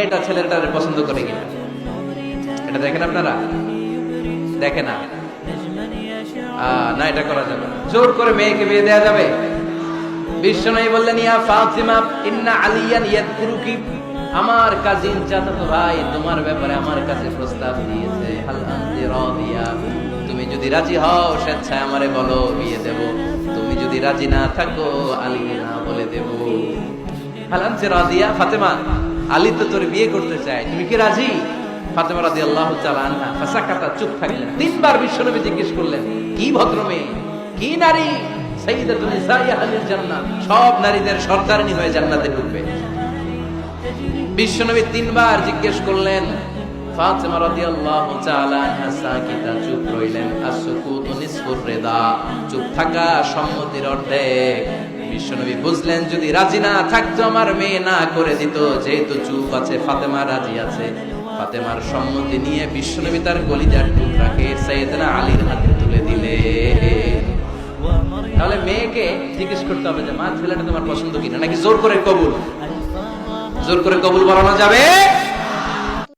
মেয়েটা ছেলেটারে পছন্দ করে কিনা, এটা দেখেন আপনারা? দেখে না? না, এটা করা যাবে না। জোর করে মেয়েকে বিয়ে দেয়া যাবে? বিশ্বনবী বললেন, ইয়া ফাতিমা ইন্না আলিয়ান ইয়াদকুরুকি, আমার কাজিন চাচাতো ভাই তোমার ব্যাপারে আমার কাছে প্রস্তাব দিয়েছে। হাল আনতি রাদিয়া, তুমি যদি রাজি হও স্বেচ্ছায় আমারে বলো, বিয়ে দেব। তুমি যদি রাজি না থাকো আলী না বলে দেব। হাল আনতি রাদিয়া, ফাতেমা আলী তো তোর বিয়ে করতে চায়, তুমি কি রাজি? ফাতেমা রাদিয়াল্লাহু তাআলা আনহা ফাসাকাতা, চুপ থাকলেন। তিনবার বিশ্বনবী জিজ্ঞেস করলেন, কি ভদ্র মেয়ে, কি নারী, সাইয়্যিদাতুন নিসাই আহলিল জান্নাহ, সব নারীদের সরদারনি হয়ে জান্নাতে ঢুকবে। বিশ্বনবী তিনবার জিজ্ঞেস করলেন। ফাতেমা রাদিয়াল্লাহু তাআলা আনহা সাকিতা, চুপ রইলেন। আসকুতু নিসফুর রিদা, চুপ থাকা সম্মতির অর্ধেক। বিশ্বনবী বুঝলেন যদি রাজি না থাকতো আমার মেয়ে না করে দিত, যেহেতু চুপ আছে ফাতেমা রাজি আছে। ফাতেমার সম্মতি নিয়ে বিশ্বনবী তার কলিজার টুকরাকে সাইয়েদনা আলীর হাতে তুলে দিলেন। তাহলে মেয়েকে জিজ্ঞেস করতে হবে যে মা ছেলেটা তোমার পছন্দ কিনা, নাকি জোর করে কবুল? জোর করে কবুল বলানো যাবে?